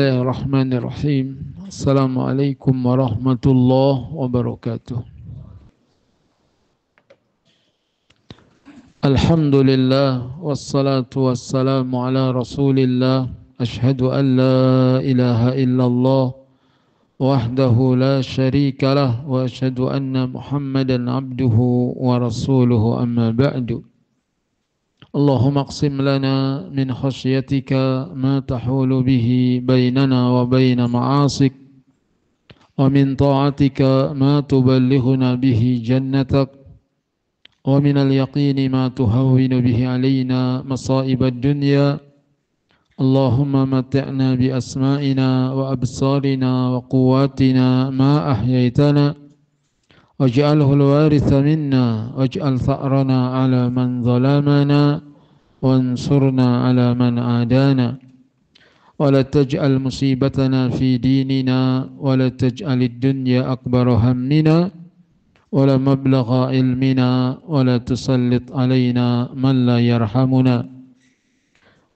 Bismillahirrahmanirrahim. Assalamualaikum warahmatullahi wabarakatuh. Alhamdulillah wassalatu wassalamu ala Rasulillah. Asyhadu an la ilaha illallah wahdahu la syarika lah wa asyhadu anna Muhammadan abduhu wa rasuluhu amma ba'du. Allahumma aqsim lana min khasyatika ma tahulu bihi bainana wa baina ma'asik wa min ta'atika ma tuballighuna bihi jannatak wa min al-yaqini ma tuhawwinu bihi alaina masa'ib ad-dunya. Allahumma mati'na bi asma'ina wa absarina wa quwwatina ma ahyaytana waj'alhu al-waritha minna waj'al tha'rana 'ala man zalamana wansurna 'ala man 'adana wa la taj'al musibatana fi dinina wa la taj'al ad-dunya akbara hammina wa la mablagha ilmina wa la tusallit 'alaina man la yarhamuna.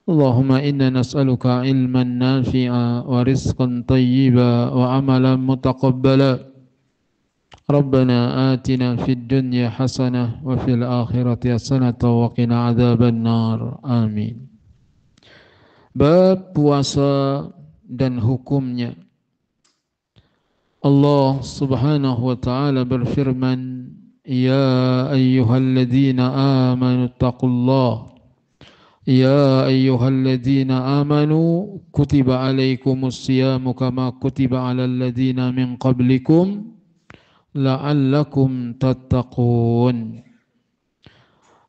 Allahumma inna nas'aluka 'ilman nafi'a wa rizqan thayyiba wa 'amalan mutaqabbala. Rabbana atina fid dunya hasanah wa fil akhirati hasanah wa qina adzaban nar. Amin. Bab puasa dan hukumnya. Allah Subhanahu wa taala berfirman, "Ya ayyuhalladzina amanu taqullah." Ya ayyuhalladzina amanu kutiba alaikumus siyamu kama kutiba alal ladzina min qablikum la'allakum tattaqun.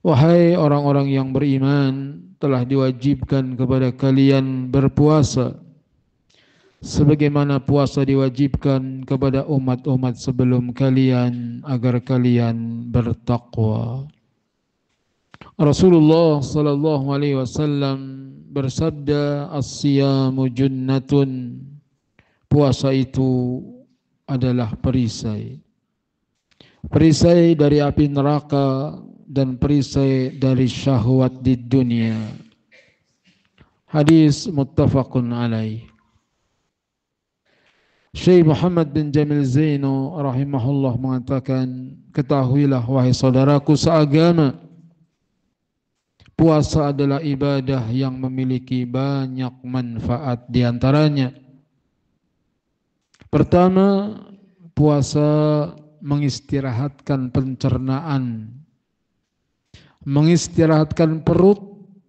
Wahai orang-orang yang beriman, telah diwajibkan kepada kalian berpuasa sebagaimana puasa diwajibkan kepada umat-umat sebelum kalian agar kalian bertakwa. Rasulullah sallallahu alaihi wasallam bersabda, "As-siyamu junnatun." Puasa itu adalah perisai. Perisai dari api neraka dan perisai dari syahwat di dunia. Hadis muttafaqun alaih. Syekh Muhammad bin Jamil Zainu rahimahullah mengatakan, ketahuilah wahai saudaraku seagama, puasa adalah ibadah yang memiliki banyak manfaat di antaranya. Pertama, puasa mengistirahatkan pencernaan, mengistirahatkan perut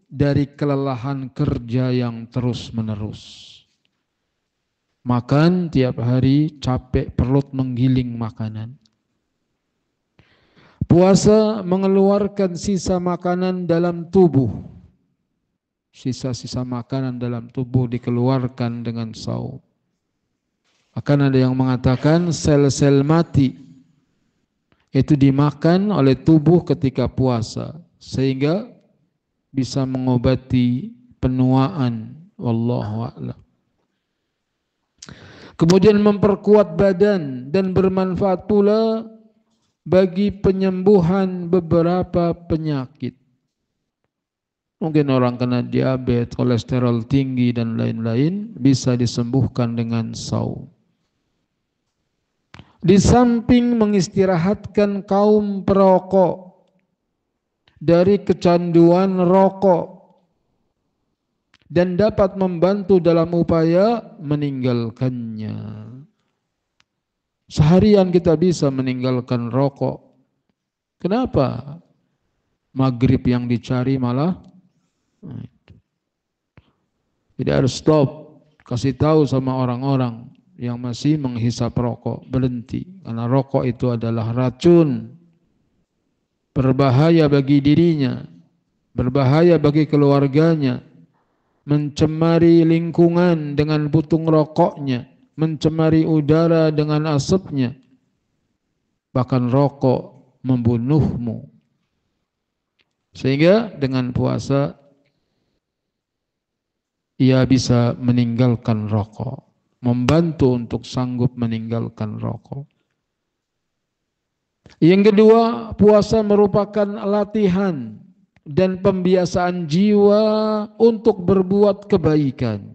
dari kelelahan kerja yang terus-menerus. Makan tiap hari, capek perut menggiling makanan. Puasa mengeluarkan sisa makanan dalam tubuh. Sisa-sisa makanan dalam tubuh dikeluarkan dengan saum. Akan ada yang mengatakan sel-sel mati itu dimakan oleh tubuh ketika puasa sehingga bisa mengobati penuaan. Wallahu a'lam. Kemudian memperkuat badan dan bermanfaat pula bagi penyembuhan beberapa penyakit. Mungkin orang kena diabetes, kolesterol tinggi dan lain-lain bisa disembuhkan dengan saum. Di samping mengistirahatkan kaum perokok dari kecanduan rokok dan dapat membantu dalam upaya meninggalkannya. Seharian kita bisa meninggalkan rokok. Kenapa? Maghrib yang dicari malah tidak harus stop. Kasih tahu sama orang-orang yang masih menghisap rokok, berhenti. Karena rokok itu adalah racun, berbahaya bagi dirinya, berbahaya bagi keluarganya, mencemari lingkungan dengan putung rokoknya, mencemari udara dengan asapnya. Bahkan rokok membunuhmu. Sehingga dengan puasa ia bisa meninggalkan rokok, membantu untuk sanggup meninggalkan rokok. Yang kedua, puasa merupakan latihan dan pembiasaan jiwa untuk berbuat kebaikan.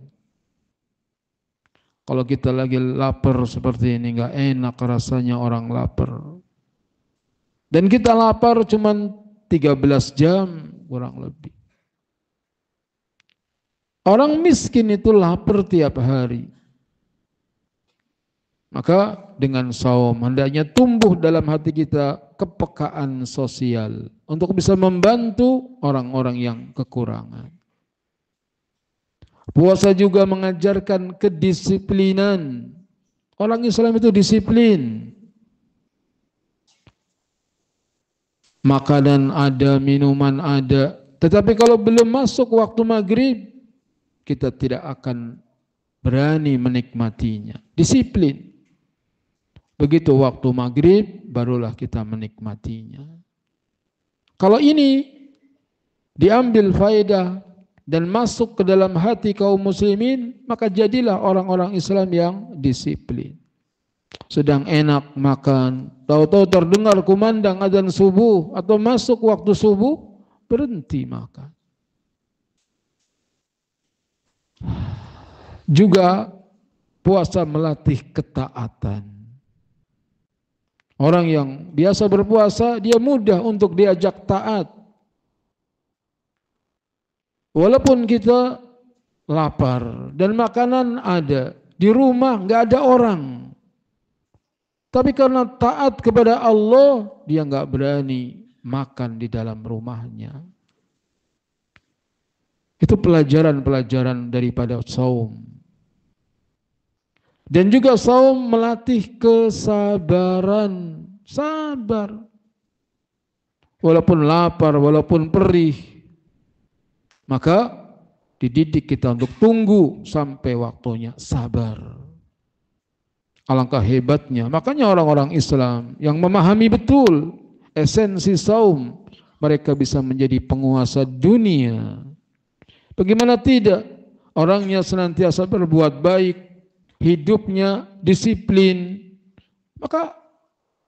Kalau kita lagi lapar seperti ini, nggak enak rasanya orang lapar. Dan kita lapar cuman 13 jam kurang lebih. Orang miskin itu lapar tiap hari. Maka dengan saum hendaknya tumbuh dalam hati kita kepekaan sosial untuk bisa membantu orang-orang yang kekurangan. Puasa juga mengajarkan kedisiplinan. Orang Islam itu disiplin. Makanan ada, minuman ada. Tetapi kalau belum masuk waktu maghrib, kita tidak akan berani menikmatinya. Disiplin. Begitu waktu maghrib, barulah kita menikmatinya. Kalau ini diambil faedah dan masuk ke dalam hati kaum muslimin, maka jadilah orang-orang Islam yang disiplin. Sedang enak makan, tahu-tahu terdengar kumandang azan subuh atau masuk waktu subuh, berhenti makan. Juga puasa melatih ketaatan. Orang yang biasa berpuasa, dia mudah untuk diajak taat. Walaupun kita lapar dan makanan ada, di rumah nggak ada orang. Tapi karena taat kepada Allah, dia nggak berani makan di dalam rumahnya. Itu pelajaran-pelajaran daripada saum. Dan juga saum melatih kesabaran, sabar. Walaupun lapar, walaupun perih, maka dididik kita untuk tunggu sampai waktunya, sabar. Alangkah hebatnya. Makanya orang-orang Islam yang memahami betul esensi saum, mereka bisa menjadi penguasa dunia. Bagaimana tidak? Orangnya senantiasa berbuat baik, hidupnya disiplin, maka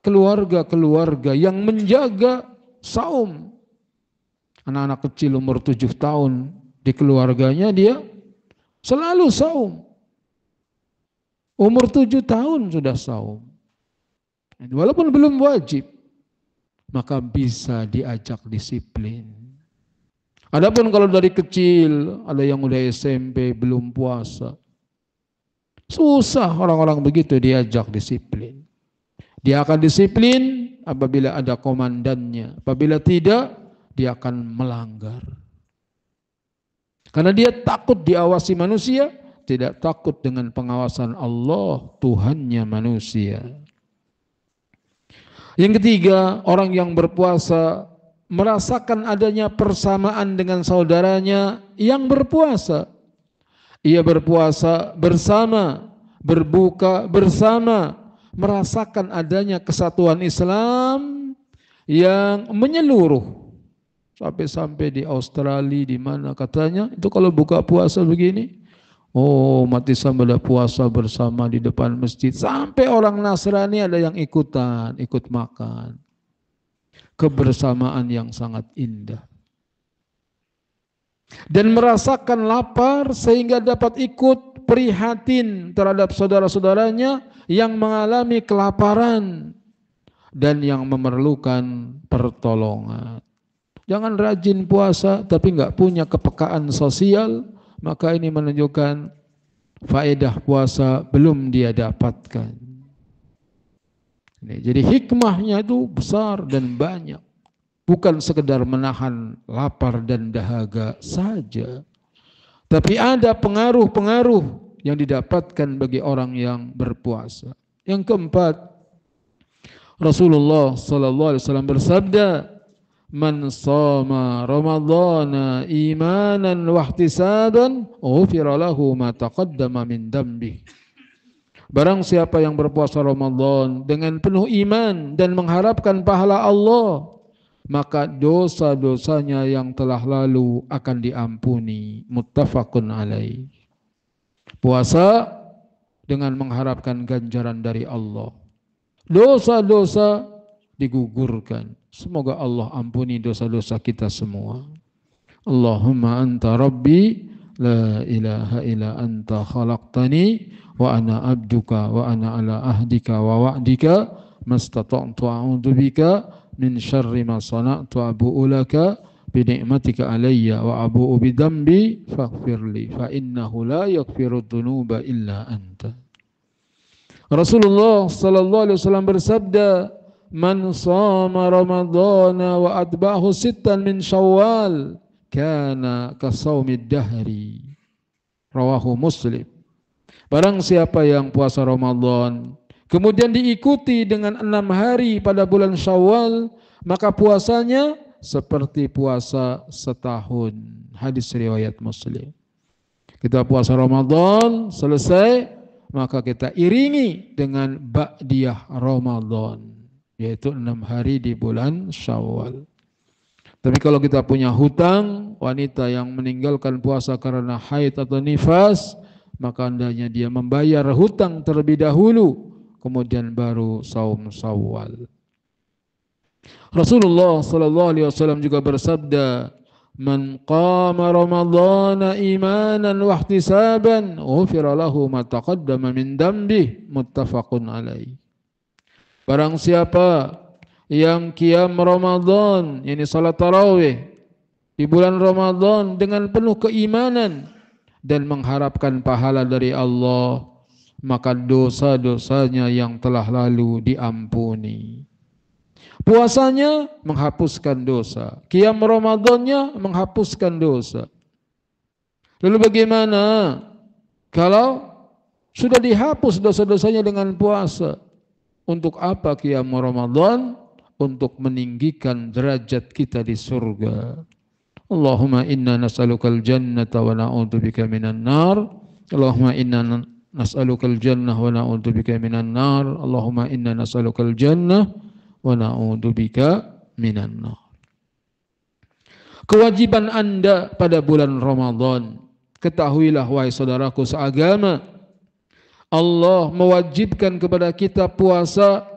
keluarga-keluarga yang menjaga saum, anak-anak kecil umur 7 tahun di keluarganya dia selalu saum, umur 7 tahun sudah saum, walaupun belum wajib, maka bisa diajak disiplin. Adapun kalau dari kecil, ada yang udah SMP belum puasa, susah orang-orang begitu diajak disiplin. Dia akan disiplin apabila ada komandannya. Apabila tidak, dia akan melanggar. Karena dia takut diawasi manusia, tidak takut dengan pengawasan Allah, Tuhannya manusia. Yang ketiga, orang yang berpuasa merasakan adanya persamaan dengan saudaranya yang berpuasa. Ia berpuasa bersama, berbuka bersama, merasakan adanya kesatuan Islam yang menyeluruh. Sampai-sampai di Australia, di mana katanya, itu kalau buka puasa begini, oh umat Islam pada puasa bersama di depan masjid. Sampai orang Nasrani ada yang ikutan, ikut makan. Kebersamaan yang sangat indah. Dan merasakan lapar sehingga dapat ikut prihatin terhadap saudara-saudaranya yang mengalami kelaparan dan yang memerlukan pertolongan. Jangan rajin puasa tapi nggak punya kepekaan sosial, maka ini menunjukkan faedah puasa belum dia dapatkan. Jadi hikmahnya itu besar dan banyak. Bukan sekedar menahan lapar dan dahaga saja. Tapi ada pengaruh-pengaruh yang didapatkan bagi orang yang berpuasa. Yang keempat, Rasulullah SAW bersabda, "Man shoma Ramadhana imanan wa ihtisaban, ghufira lahu ma taqaddama min dambihi." Barang siapa yang berpuasa Ramadan dengan penuh iman dan mengharapkan pahala Allah, maka dosa-dosanya yang telah lalu akan diampuni. Muttafaqun alaih. Puasa dengan mengharapkan ganjaran dari Allah. Dosa-dosa digugurkan. Semoga Allah ampuni dosa-dosa kita semua. Allahumma anta rabbi la ilaha illa anta khalaqtani wa ana abduka wa ana ala ahdika wa wa'dika mastata'tu a'udzu bika min syarri ma sana'tu abu'u laka bi ni'matika alayya wa abu'u bi dzambi faghfirli fa innahu la yaghfiru dzunuba illa anta. Rasulullah sallallahu alaihi wasallam bersabda, "Man shama ramadhana wa atba'ahu sittan min Syawal kana kasaumid dahri." Rawahu Muslim. Barang siapa yang puasa Ramadan kemudian diikuti dengan 6 hari pada bulan Syawal, maka puasanya seperti puasa setahun. Hadis riwayat Muslim. Kita puasa Ramadan selesai, maka kita iringi dengan ba'diyah Ramadan, yaitu 6 hari di bulan Syawal. Tapi kalau kita punya hutang, wanita yang meninggalkan puasa karena haid atau nifas, maka hendaknya dia membayar hutang terlebih dahulu, kemudian baru saum Syawal. Rasulullah sallallahu alaihi wasallam juga bersabda, "Man qama ramadhana imanan wa ihtisaban, ghufira lahu ma taqaddama min dhanbihi." Muttafaqun alaih. Barang siapa yang qiyam Ramadan, yakni salat tarawih di bulan Ramadan dengan penuh keimanan dan mengharapkan pahala dari Allah, maka dosa-dosanya yang telah lalu diampuni. Puasanya menghapuskan dosa, qiyam Ramadannya menghapuskan dosa. Lalu bagaimana kalau sudah dihapus dosa-dosanya dengan puasa? Untuk apa qiyam Ramadan? Untuk meninggikan derajat kita di surga. Allahumma inna nas'alukal jannata wa na'udzubika minan nar. Allahumma inna nas'alukal jannah wa na'udzubika minan nar. Allahumma inna nas'alukal jannah wa na'udzubika minan nar. Kewajiban Anda pada bulan Ramadan, ketahuilah wahai saudaraku seagama, Allah mewajibkan kepada kita puasa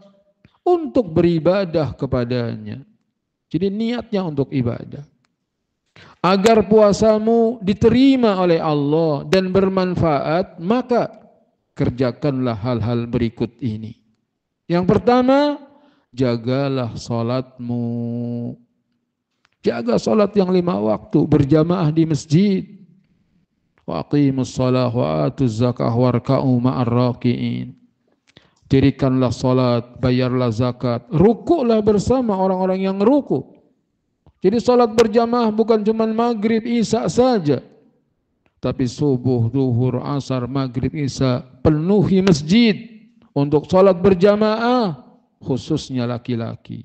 untuk beribadah kepadanya. Jadi niatnya untuk ibadah. Agar puasamu diterima oleh Allah dan bermanfaat, maka kerjakanlah hal-hal berikut ini. Yang pertama, jagalah salatmu. Jaga salat yang 5 waktu berjamaah di masjid. Wa aqimus shalah wa atuz zakah warka'u ma'ar raki'in. Dirikanlah salat, bayarlah zakat, rukuklah bersama orang-orang yang rukuk. Jadi salat berjamaah bukan cuma maghrib, isya saja, tapi subuh, zuhur, asar, maghrib, isya, penuhi masjid untuk salat berjamaah, khususnya laki-laki.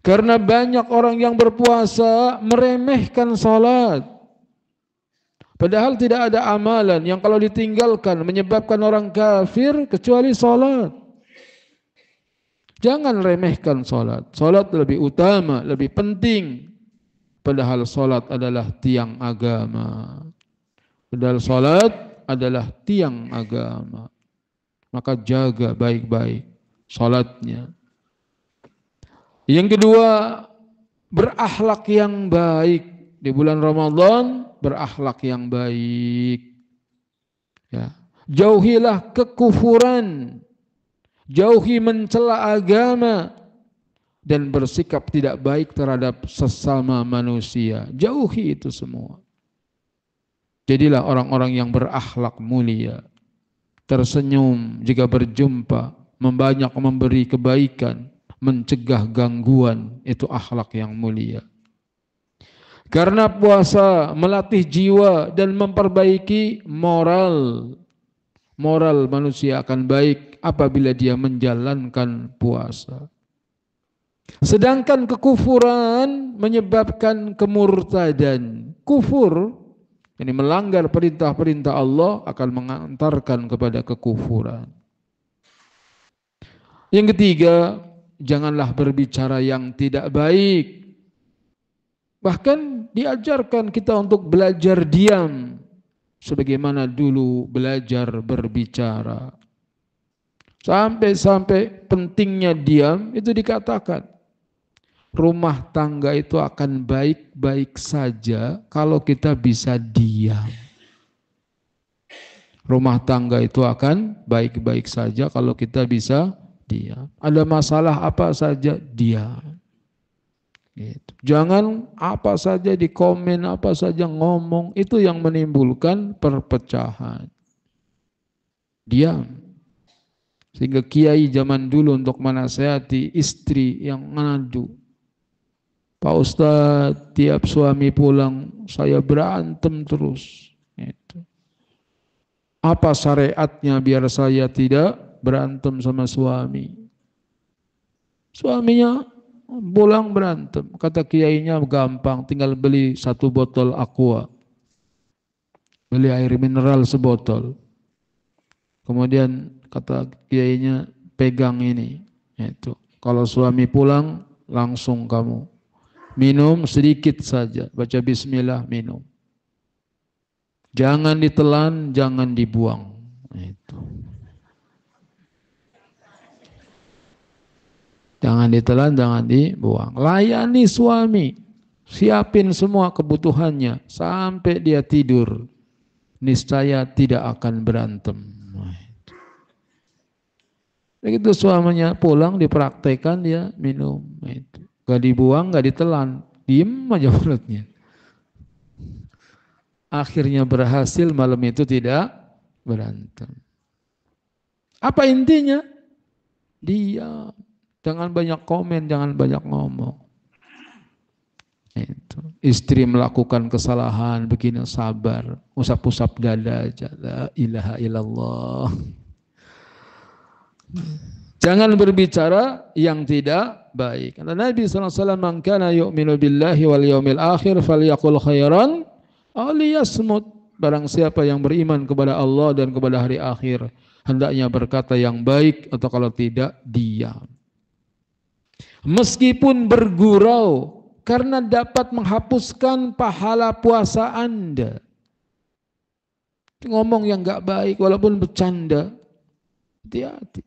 Karena banyak orang yang berpuasa meremehkan salat. Padahal tidak ada amalan yang kalau ditinggalkan menyebabkan orang kafir kecuali salat. Jangan remehkan salat. Salat lebih utama, lebih penting. Padahal salat adalah tiang agama. Padahal salat adalah tiang agama. Maka jaga baik-baik salatnya. Yang kedua, berakhlak yang baik. Di bulan Ramadan, berakhlak yang baik. Ya. Jauhilah kekufuran, jauhi mencela agama, dan bersikap tidak baik terhadap sesama manusia. Jauhi itu semua. Jadilah orang-orang yang berakhlak mulia. Tersenyum jika berjumpa, membanyak memberi kebaikan, mencegah gangguan, itu akhlak yang mulia. Karena puasa melatih jiwa dan memperbaiki moral. Moral manusia akan baik apabila dia menjalankan puasa. Sedangkan kekufuran menyebabkan kemurtadan. Kufur, ini melanggar perintah-perintah Allah, akan mengantarkan kepada kekufuran. Yang ketiga, janganlah berbicara yang tidak baik. Bahkan diajarkan kita untuk belajar diam, sebagaimana dulu belajar berbicara. Sampai-sampai pentingnya diam itu dikatakan. rumah tangga itu akan baik-baik saja kalau kita bisa diam. Rumah tangga itu akan baik-baik saja kalau kita bisa diam. Ada masalah apa saja, diam. Gitu. Jangan apa saja di komen, apa saja ngomong, itu yang menimbulkan perpecahan. Diam. Sehingga kiai zaman dulu untuk menasihati istri yang ngadu. Pak Ustadz, tiap suami pulang saya berantem terus. Gitu. Apa syariatnya biar saya tidak berantem sama suami? Suaminya pulang berantem. Kata kiainya gampang, tinggal beli 1 botol aqua. Beli air mineral sebotol. Kemudian kata kiainya, pegang ini. Itu. Kalau suami pulang, langsung kamu minum sedikit saja. Baca bismillah, minum. Jangan ditelan, jangan dibuang. Itu. Jangan ditelan, jangan dibuang. Layani suami. Siapin semua kebutuhannya sampai dia tidur. Niscaya tidak akan berantem. Begitu suaminya pulang dipraktekkan, dia minum. Gak dibuang, gak ditelan. Diem aja mulutnya. Akhirnya berhasil, malam itu tidak berantem. Apa intinya? Diam. Jangan banyak komen, jangan banyak ngomong. Itu. Istri melakukan kesalahan, begini sabar, usap-usap dada aja. La ilaha illallah. Jangan berbicara yang tidak baik. Karena Nabi SAW, "Man kana yu'minu billahi wal yawmil akhir falyaqul khairan aw liyasmut." Barang siapa yang beriman kepada Allah dan kepada hari akhir, hendaknya berkata yang baik, atau kalau tidak, diam. Meskipun bergurau, karena dapat menghapuskan pahala puasa Anda. Ngomong yang enggak baik walaupun bercanda, hati-hati.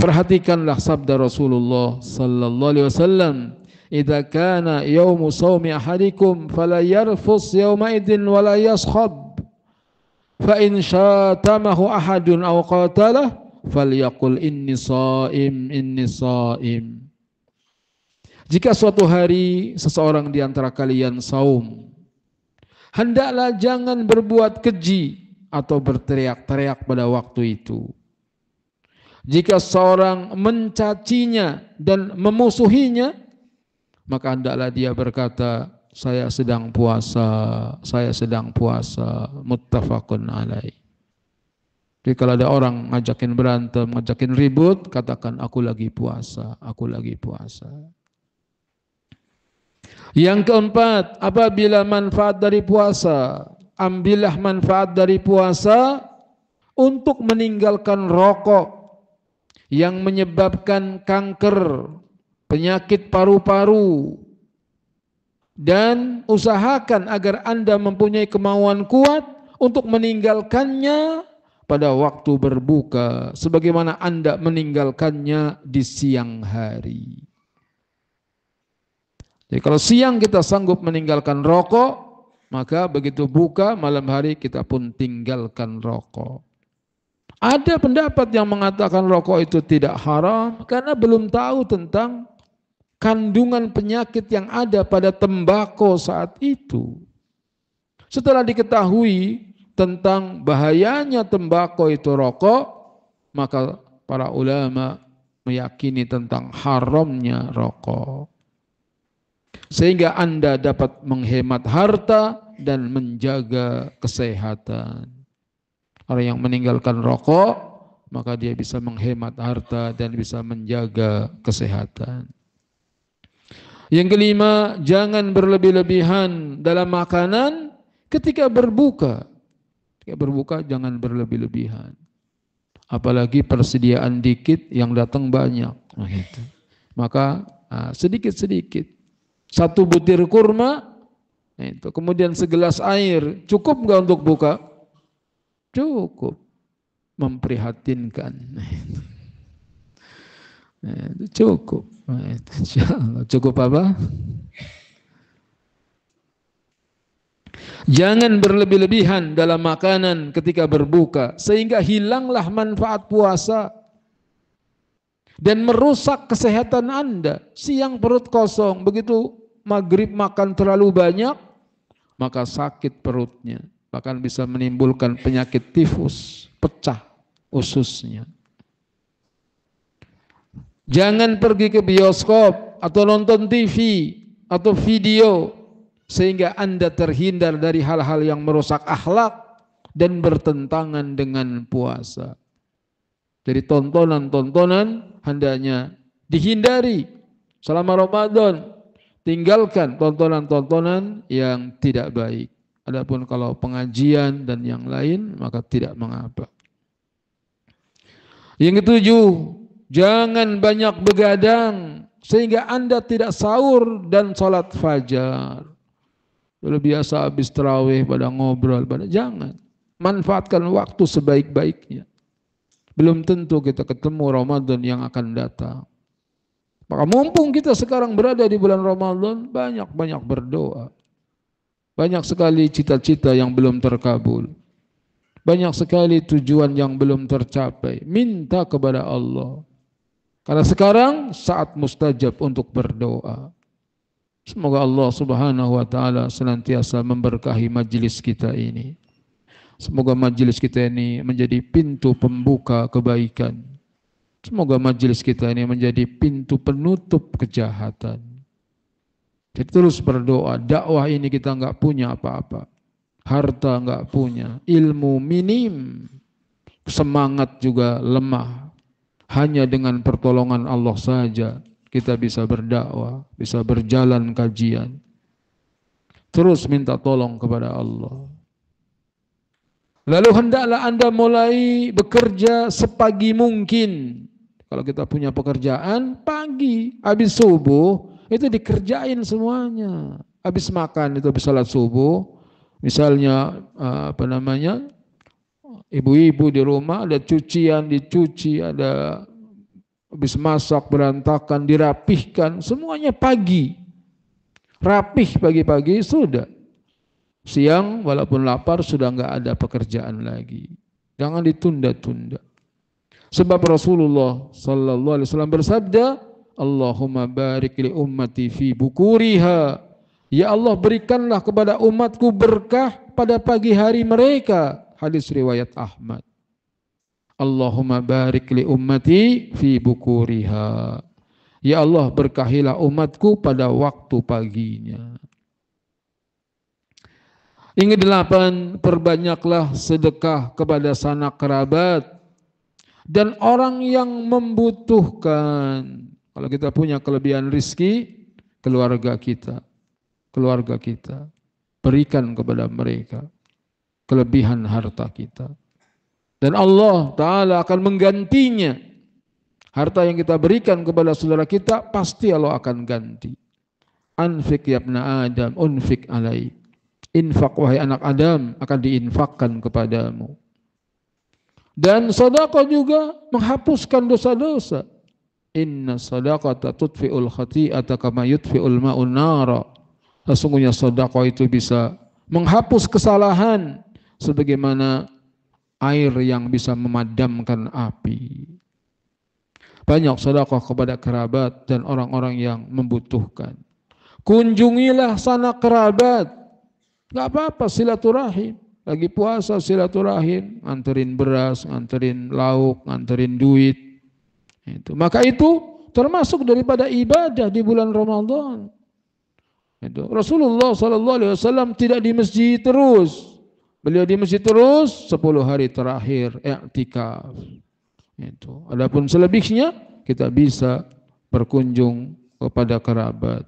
Perhatikanlah sabda Rasulullah sallallahu alaihi wasallam, "Idza kana yaumu shaumi ahadikum fala yarfus yauma idzin wala yaskhab. Fa in syatamahu ahadun aw qatalah falyaqul inni shaim, inni shaim." Jika suatu hari seseorang di antara kalian saum, hendaklah jangan berbuat keji atau berteriak-teriak pada waktu itu. Jika seorang mencacinya dan memusuhinya, maka hendaklah dia berkata, saya sedang puasa, saya sedang puasa. Muttafaqun alaih. Jadi kalau ada orang ngajakin berantem, ngajakin ribut, katakan aku lagi puasa, aku lagi puasa. Yang keempat, apabila manfaat dari puasa, ambillah manfaat dari puasa untuk meninggalkan rokok yang menyebabkan kanker, penyakit paru-paru, dan usahakan agar Anda mempunyai kemauan kuat untuk meninggalkannya pada waktu berbuka, sebagaimana Anda meninggalkannya di siang hari. Jadi kalau siang kita sanggup meninggalkan rokok, maka begitu buka malam hari kita pun tinggalkan rokok. Ada pendapat yang mengatakan rokok itu tidak haram karena belum tahu tentang kandungan penyakit yang ada pada tembakau saat itu. Setelah diketahui tentang bahayanya tembakau itu rokok, maka para ulama meyakini tentang haramnya rokok. Sehingga Anda dapat menghemat harta dan menjaga kesehatan. Orang yang meninggalkan rokok, maka dia bisa menghemat harta dan bisa menjaga kesehatan. Yang kelima, jangan berlebih-lebihan dalam makanan ketika berbuka. Ketika berbuka jangan berlebih-lebihan. Apalagi persediaan dikit yang datang banyak. Maka sedikit-sedikit. 1 butir kurma, kemudian segelas air, cukup enggak untuk buka? Cukup. Memprihatinkan. Cukup. Insyaallah. Cukup apa? Jangan berlebih-lebihan dalam makanan ketika berbuka sehingga hilanglah manfaat puasa dan merusak kesehatan Anda. Siang perut kosong, begitu maghrib makan terlalu banyak, maka sakit perutnya, bahkan bisa menimbulkan penyakit tifus, pecah ususnya. Jangan pergi ke bioskop atau nonton TV atau video sehingga Anda terhindar dari hal-hal yang merusak akhlak dan bertentangan dengan puasa. Jadi tontonan-tontonan hendaknya dihindari selama Ramadan. Tinggalkan tontonan-tontonan yang tidak baik. Adapun kalau pengajian dan yang lain maka tidak mengapa. Yang ketujuh, jangan banyak begadang sehingga Anda tidak sahur dan sholat fajar. Kalau biasa habis tarawih pada ngobrol, jangan. Manfaatkan waktu sebaik-baiknya. Belum tentu kita ketemu Ramadan yang akan datang. Maka mumpung kita sekarang berada di bulan Ramadan, banyak-banyak berdoa. Banyak sekali cita-cita yang belum terkabul. Banyak sekali tujuan yang belum tercapai. Minta kepada Allah. Karena sekarang saat mustajab untuk berdoa. Semoga Allah Subhanahu wa taala senantiasa memberkahi majelis kita ini. Semoga majelis kita ini menjadi pintu pembuka kebaikan. Semoga majelis kita ini menjadi pintu penutup kejahatan. Jadi terus berdoa. Dakwah ini kita enggak punya apa-apa. Harta enggak punya, ilmu minim, semangat juga lemah. Hanya dengan pertolongan Allah saja kita bisa berdakwah, bisa berjalan kajian. Terus minta tolong kepada Allah. Lalu hendaklah Anda mulai bekerja sepagi mungkin. Kalau kita punya pekerjaan, pagi, habis subuh, itu dikerjain semuanya. Habis makan itu habis salat subuh, misalnya ibu-ibu di rumah ada cucian dicuci, ada habis masak berantakan, dirapihkan, semuanya pagi. Rapih pagi-pagi sudah. Siang walaupun lapar sudah enggak ada pekerjaan lagi. Jangan ditunda-tunda. Sebab Rasulullah sallallahu alaihi wasallam bersabda, Allahumma barik li ummati fi bukuriha. Ya Allah, berikanlah kepada umatku berkah pada pagi hari mereka. Hadis riwayat Ahmad. Allahumma barik li ummati fi bukuriha. Ya Allah, berkahilah umatku pada waktu paginya. Yang kedelapan, perbanyaklah sedekah kepada sanak kerabat dan orang yang membutuhkan. Kalau kita punya kelebihan rizki, keluarga kita, berikan kepada mereka kelebihan harta kita. Dan Allah Ta'ala akan menggantinya. Harta yang kita berikan kepada saudara kita, pasti Allah akan ganti. Anfik ya ibna Adam, unfik alaih. Infak wahai anak Adam, akan diinfakkan kepadamu. Dan sedekah juga menghapuskan dosa-dosa. Inna sadaqata tudfi'ul khati'ata kama yudfi'ul ma'un nara. Sesungguhnya sedekah itu bisa menghapus kesalahan sebagaimana air yang bisa memadamkan api. Banyak sedekah kepada kerabat dan orang-orang yang membutuhkan. Kunjungilah sanak kerabat. Gak apa-apa silaturahim. Lagi puasa silaturahim, nganterin beras, nganterin lauk, nganterin duit. Itu. Maka itu termasuk daripada ibadah di bulan Ramadan. Itu. Rasulullah SAW tidak di masjid terus. Beliau di masjid terus 10 hari terakhir i'tikaf. Itu. Adapun selebihnya kita bisa berkunjung kepada kerabat.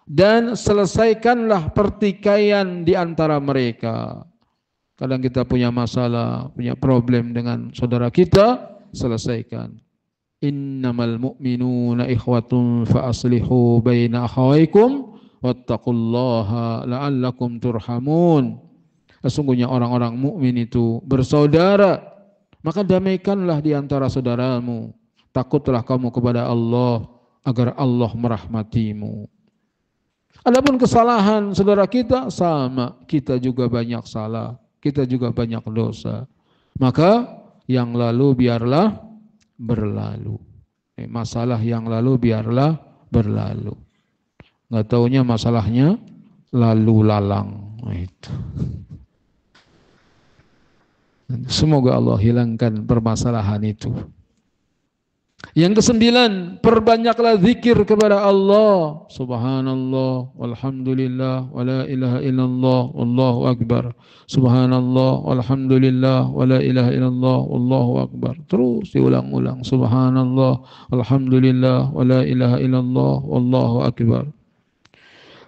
Dan selesaikanlah pertikaian di antara mereka. Kadang kita punya masalah, punya problem dengan saudara kita, selesaikan. Innamal mu'minuna ikhwatun fa aslihu baina akhawaykum wattaqullaha la'allakum turhamun. Sesungguhnya orang-orang mukmin itu bersaudara, maka damaikanlah di antara saudaramu. Takutlah kamu kepada Allah agar Allah merahmatimu. Adapun kesalahan saudara kita sama, kita juga banyak salah, kita juga banyak dosa. Maka yang lalu biarlah berlalu. Masalah yang lalu biarlah berlalu. Nggak taunya masalahnya lalu lalang. Nah, itu. Semoga Allah hilangkan permasalahan itu. Yang kesembilan, perbanyaklah zikir kepada Allah. Subhanallah, walhamdulillah, wala ilaha illallah, wallahu akbar. Subhanallah, walhamdulillah, wala ilaha illallah, wallahu akbar. Terus diulang-ulang. Subhanallah, walhamdulillah, wala ilaha illallah, wallahu akbar.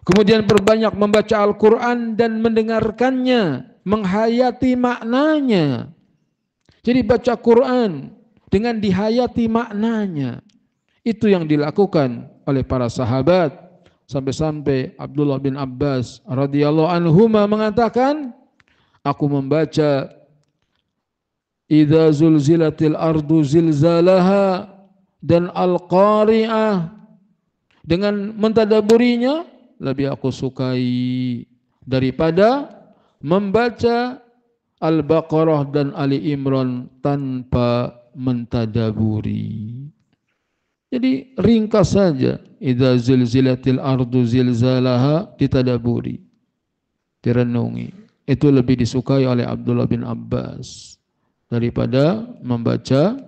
Kemudian perbanyak membaca Al-Quran dan mendengarkannya, menghayati maknanya. Jadi baca Quran dengan dihayati maknanya. Itu yang dilakukan oleh para sahabat. Sampai-sampai Abdullah bin Abbas radhiyallahu anhuma mengatakan, aku membaca idza zulzilatil ardu zilzalaha dan al-qari'ah, dengan mentadaburinya lebih aku sukai daripada membaca Al-Baqarah dan Ali Imran tanpa mentadaburi. Jadi ringkas saja, idza zilzilatil ardu zilzalaha, ditadaburi, direnungi. Itu lebih disukai oleh Abdullah bin Abbas daripada membaca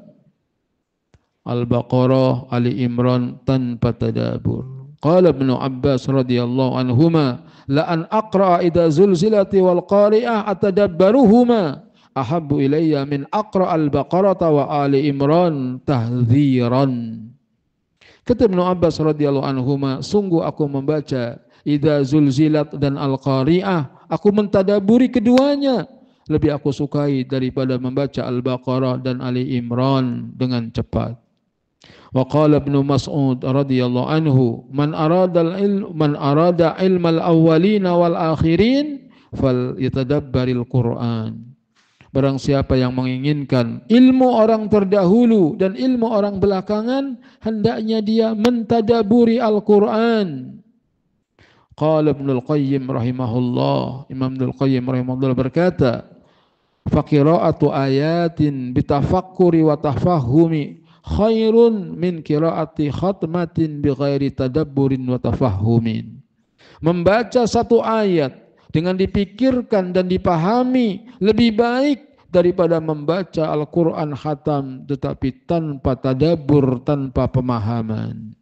Al-Baqarah, Ali Imran tanpa tadabur. Qala Ibnu Abbas radhiyallahu anhuma, la an aqra'a idza zulzilati wal qari'ah atadabbaruhuma ahabbu ilayya min aqra' al-Baqarata wa Ali Imran tahdziran. Kata Ibnu Abbas radhiyallahu anhuma, sungguh aku membaca idza zulzilat dan al-Qari'ah, aku mentadaburi keduanya, lebih aku sukai daripada membaca Al-Baqarah dan Ali Imran dengan cepat. Wa qala Ibnu Mas'ud radhiyallahu anhu, man arada ilmal awwalina wal akhirin falyatadabbaril Qur'an. Barang siapa yang menginginkan ilmu orang terdahulu dan ilmu orang belakangan, hendaknya dia mentadaburi Al-Qur'an. Qala Ibnul Qayyim rahimahullah, Imam Ibnul Qayyim rahimahullah berkata, fa qira'atu ayatin bitafakkuri wa tafahumi khairun min qira'ati khatmatin bighairi tadabburin wa tafahumin. Membaca satu ayat dengan dipikirkan dan dipahami lebih baik daripada membaca Al-Quran khatam tetapi tanpa tadabbur, tanpa pemahaman.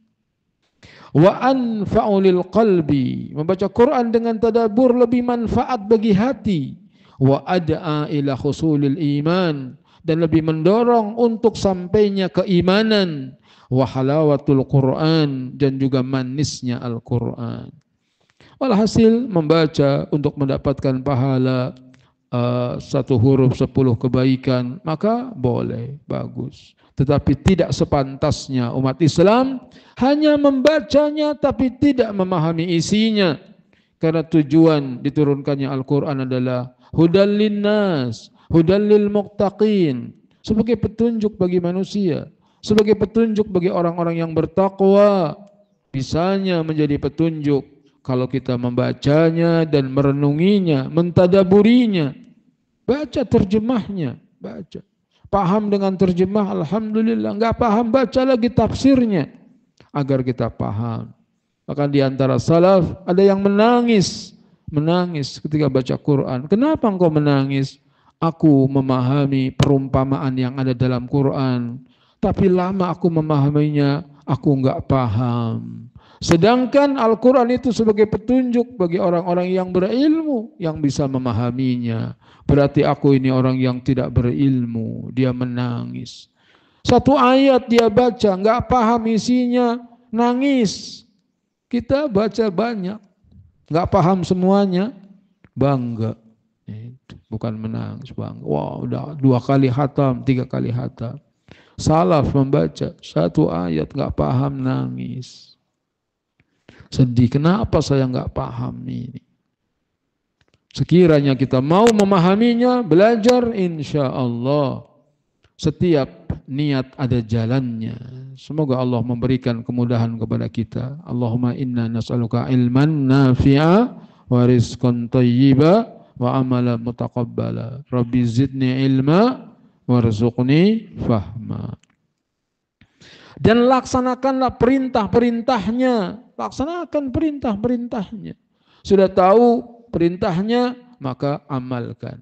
Wa anfa'u lil qalbi, membaca Quran dengan tadabbur lebih manfaat bagi hati. Wa ad'a ila husulil iman, dan lebih mendorong untuk sampainya keimanan. Wa halawatul Quran, dan juga manisnya Al-Quran. Walhasil membaca untuk mendapatkan pahala satu huruf 10 kebaikan, maka boleh, bagus. Tetapi tidak sepantasnya umat Islam hanya membacanya tapi tidak memahami isinya. Karena tujuan diturunkannya Al-Quran adalah hudal linnas, hudal lil muttaqin, sebagai petunjuk bagi manusia, sebagai petunjuk bagi orang-orang yang bertakwa. Bisanya menjadi petunjuk kalau kita membacanya dan merenunginya, mentadaburinya, baca terjemahnya, baca. Paham dengan terjemah, alhamdulillah. Enggak paham, baca lagi tafsirnya agar kita paham. Bahkan di antara salaf ada yang menangis ketika baca Quran. Kenapa engkau menangis? Aku memahami perumpamaan yang ada dalam Quran, tapi lama aku memahaminya, aku enggak paham. Sedangkan Al-Quran itu sebagai petunjuk bagi orang-orang yang berilmu, yang bisa memahaminya. Berarti aku ini orang yang tidak berilmu. Dia menangis. Satu ayat dia baca, enggak paham isinya, nangis. Kita baca banyak, enggak paham semuanya, bangga. Bukan menangis, bangga. Wah, udah 2 kali khatam, 3 kali khatam. Salaf membaca satu ayat enggak paham, nangis. Sedih, kenapa saya enggak paham ini? Sekiranya kita mau memahaminya, belajar, insya Allah Setiap niat ada jalannya. Semoga Allah memberikan kemudahan kepada kita. Allahumma inna nas'aluka ilman nafi'a wa rizqan thayyiba wa amala mutaqabbala. Rabbi zidni ilma warzuqni fahma. Dan laksanakanlah perintah-perintahnya. Laksanakan perintah-perintahnya. Sudah tahu perintahnya, maka amalkan.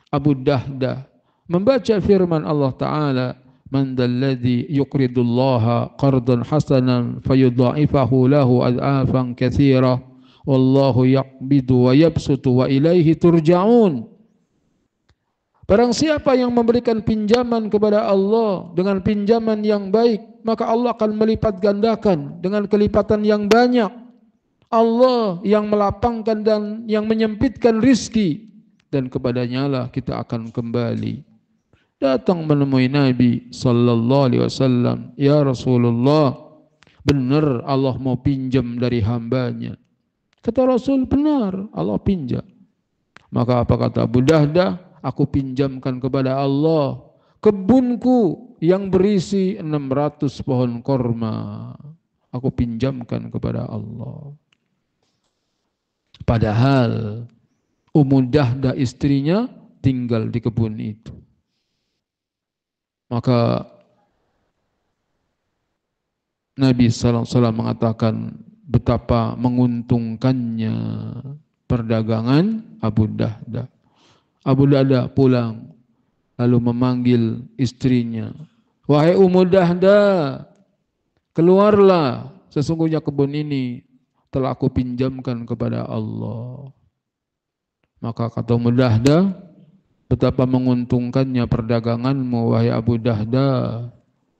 Abu Dahdah membaca firman Allah Ta'ala, man dalladhi yuqridullaha qardan hasanan fayudha'ifahu lahu ad'afan katsira wallahu yaqbidu wa yabsutu wa ilaihi turja'un. Barang siapa yang memberikan pinjaman kepada Allah dengan pinjaman yang baik, maka Allah akan melipat gandakan dengan kelipatan yang banyak. Allah yang melapangkan dan yang menyempitkan rizki, dan kepadanya lah kita akan kembali. Datang menemui Nabi sallallahu alaihi wasallam, ya Rasulullah, benar Allah mau pinjam dari hambanya. Kata Rasul, benar Allah pinjam. Maka apa kata Abu Dahdah? Aku pinjamkan kepada Allah kebunku yang berisi 600 pohon korma. Aku pinjamkan kepada Allah. Padahal Ummu Dahdah istrinya tinggal di kebun itu. Maka Nabi SAW mengatakan betapa menguntungkannya perdagangan Abu Dahdah. Abu Dahdah pulang lalu memanggil istrinya, wahai Ummu Dahdah, keluarlah, sesungguhnya kebun ini telah aku pinjamkan kepada Allah. Maka kata Ummu Dahdah, betapa menguntungkannya perdaganganmu wahai Abu Dahdah.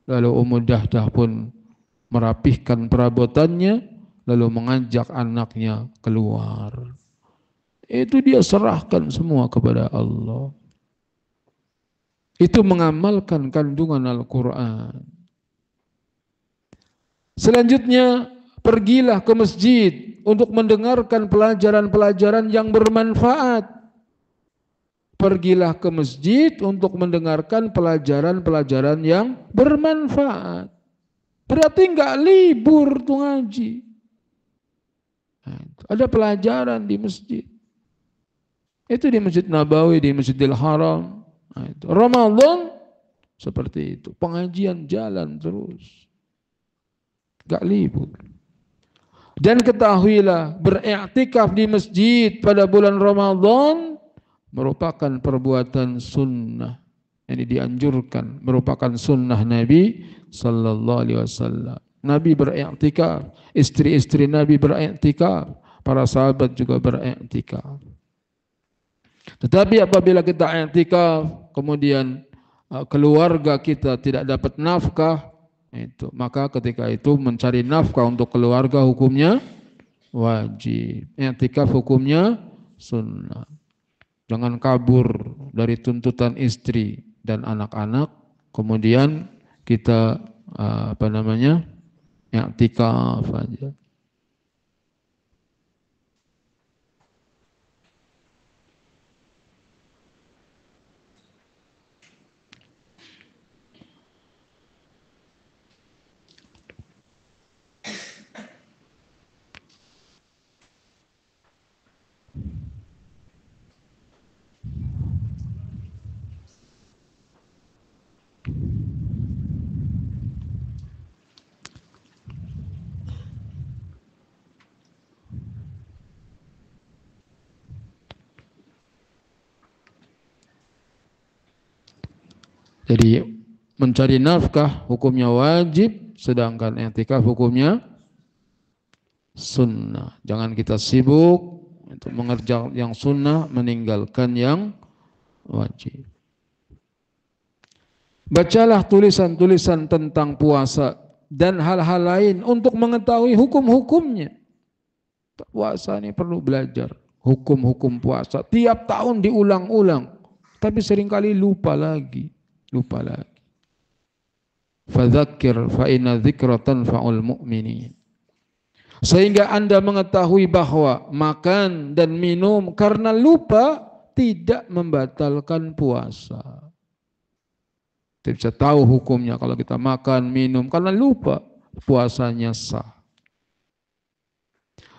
Lalu Ummu Dahdah pun merapihkan perabotannya lalu mengajak anaknya keluar. Itu dia serahkan semua kepada Allah. Itu mengamalkan kandungan Al-Quran. Selanjutnya, pergilah ke masjid untuk mendengarkan pelajaran-pelajaran yang bermanfaat. Pergilah ke masjid untuk mendengarkan pelajaran-pelajaran yang bermanfaat. Berarti enggak libur tuh ngaji. Ada pelajaran di masjid. Itu di Masjid Nabawi, di Masjidil Haram. Ramadan seperti itu. Pengajian jalan terus. Enggak libur. Dan ketahuilah, beriktikaf di masjid pada bulan Ramadan merupakan perbuatan sunnah. Ini dianjurkan, merupakan sunnah Nabi sallallahu alaihi wasallam. Nabi beriktikaf, istri-istri Nabi beriktikaf, para sahabat juga beriktikaf. Tetapi apabila kita i'tikaf, kemudian keluarga kita tidak dapat nafkah, maka ketika itu mencari nafkah untuk keluarga hukumnya wajib. I'tikaf hukumnya sunnah. Jangan kabur dari tuntutan istri dan anak-anak, kemudian kita i'tikaf aja. Jadi mencari nafkah hukumnya wajib, sedangkan i'tikaf hukumnya sunnah. Jangan kita sibuk untuk mengerjakan yang sunnah, meninggalkan yang wajib. Bacalah tulisan-tulisan tentang puasa dan hal-hal lain untuk mengetahui hukum-hukumnya. Puasa ini perlu belajar hukum-hukum puasa. Tiap tahun diulang-ulang, tapi seringkali lupa lagi. Fadzakir fa inna dzikra tanfa'ul mu'minin. Sehingga Anda mengetahui bahwa makan dan minum karena lupa tidak membatalkan puasa. Kita bisa tahu hukumnya kalau kita makan, minum, karena lupa puasanya sah.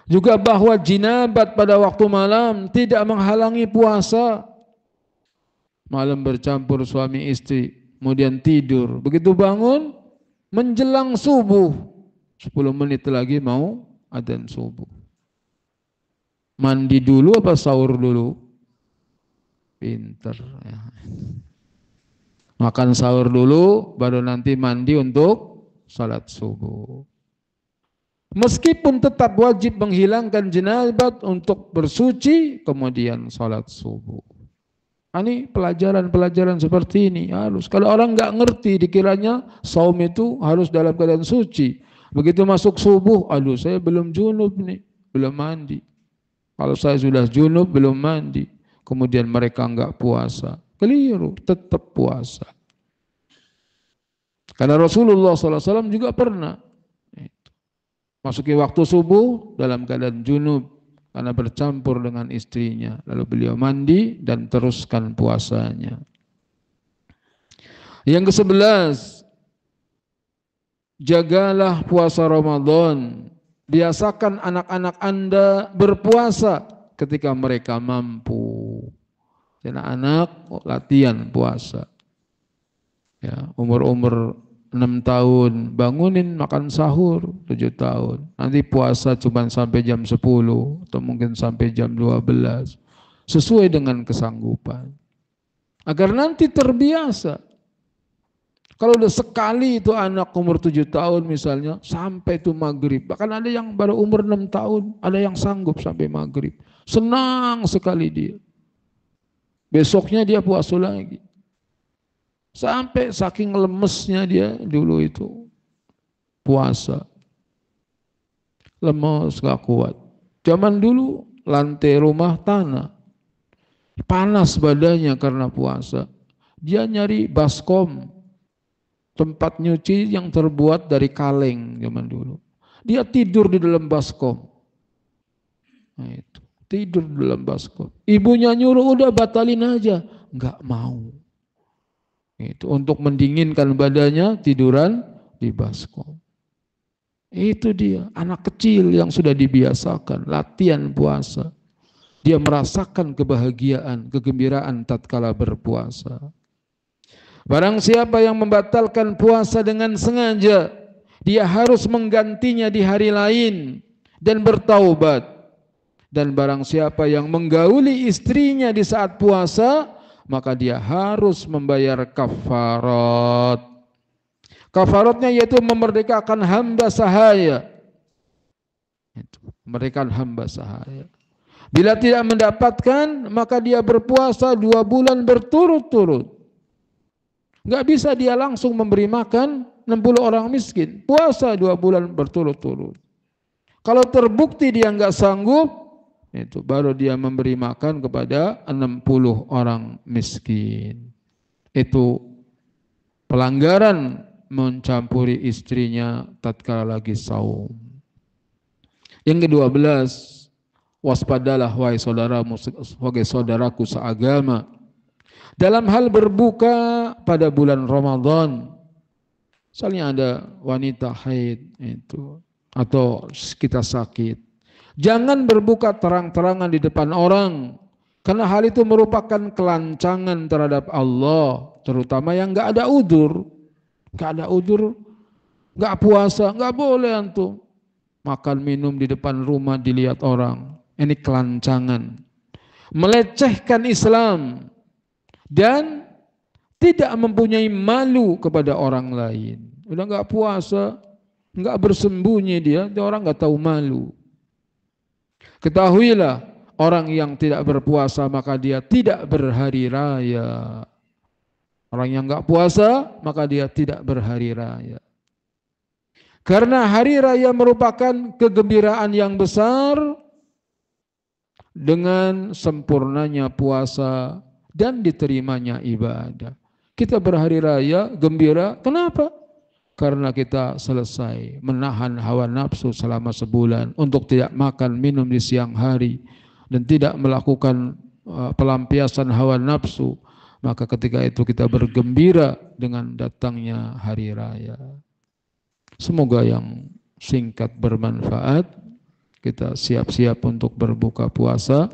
Juga bahwa jinabat pada waktu malam tidak menghalangi puasa. Malam bercampur suami istri, kemudian tidur. Begitu bangun, menjelang subuh, 10 menit lagi mau adzan subuh. Mandi dulu apa sahur dulu? Pinter ya. Makan sahur dulu, baru nanti mandi untuk salat subuh. Meskipun tetap wajib menghilangkan jenabat untuk bersuci, kemudian salat subuh. Ini pelajaran-pelajaran seperti ini harus. Kalau orang nggak ngerti, dikiranya saum itu harus dalam keadaan suci. Begitu masuk subuh, aduh saya belum junub nih, belum mandi. Kalau saya sudah junub belum mandi, kemudian mereka nggak puasa. Keliru, tetap puasa. Karena Rasulullah SAW juga pernah masuki waktu subuh dalam keadaan junub karena bercampur dengan istrinya. Lalu beliau mandi dan teruskan puasanya. Yang ke-11, jagalah puasa Ramadan. Biasakan anak-anak Anda berpuasa ketika mereka mampu. Anak-anak latihan puasa. Ya, umur-umur 6 tahun bangunin makan sahur 7 tahun. Nanti puasa cuma sampai jam 10 atau mungkin sampai jam 12. Sesuai dengan kesanggupan. Agar nanti terbiasa. Kalau udah sekali itu anak umur 7 tahun misalnya sampai itu maghrib. Bahkan ada yang baru umur 6 tahun, ada yang sanggup sampai maghrib. Senang sekali dia. Besoknya dia puasa lagi. Sampai saking lemesnya dia dulu itu puasa. Lemes, gak kuat. Zaman dulu lantai rumah tanah. Panas badannya karena puasa. Dia nyari baskom. Tempat nyuci yang terbuat dari kaleng zaman dulu. Dia tidur di dalam baskom. Nah itu. Tidur di dalam baskom. Ibunya nyuruh udah batalin aja. Enggak mau. Itu untuk mendinginkan badannya tiduran di baskom. Itu dia anak kecil yang sudah dibiasakan latihan puasa. Dia merasakan kebahagiaan, kegembiraan tatkala berpuasa. Barang siapa yang membatalkan puasa dengan sengaja, dia harus menggantinya di hari lain dan bertaubat. Dan barang siapa yang menggauli istrinya di saat puasa, maka dia harus membayar kafarat. Kafaratnya yaitu memerdekakan hamba sahaya. Memerdekakan hamba sahaya. Bila tidak mendapatkan, maka dia berpuasa 2 bulan berturut-turut. Enggak bisa dia langsung memberi makan 60 orang miskin. Puasa 2 bulan berturut-turut. Kalau terbukti dia enggak sanggup, itu baru dia memberi makan kepada 60 orang miskin. Itu pelanggaran mencampuri istrinya tatkala lagi saum. Yang ke-12, waspadalah wahai saudaramu sebagai saudaraku seagama dalam hal berbuka pada bulan Ramadan. Misalnya ada wanita haid itu atau kita sakit. Jangan berbuka terang-terangan di depan orang, karena hal itu merupakan kelancangan terhadap Allah, terutama yang enggak ada udzur. Enggak ada udzur, enggak puasa, enggak boleh antum makan minum di depan rumah dilihat orang. Ini kelancangan, melecehkan Islam dan tidak mempunyai malu kepada orang lain. Udah enggak puasa, enggak bersembunyi dia orang enggak tahu malu. Ketahuilah, orang yang tidak berpuasa maka dia tidak berhari raya. Orang yang enggak puasa maka dia tidak berhari raya. Karena hari raya merupakan kegembiraan yang besar dengan sempurnanya puasa dan diterimanya ibadah. Kita berhari raya gembira, kenapa? Karena kita selesai menahan hawa nafsu selama sebulan untuk tidak makan minum di siang hari dan tidak melakukan pelampiasan hawa nafsu, maka ketika itu kita bergembira dengan datangnya hari raya. Semoga yang singkat bermanfaat. Kita siap-siap untuk berbuka puasa.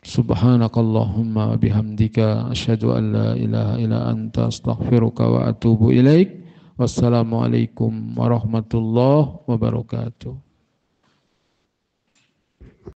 Subhanakallahumma bihamdika asyhadu an la ilaha illa anta astaghfiruka wa atubu ilaik. Wassalamualaikum warahmatullahi wabarakatuh.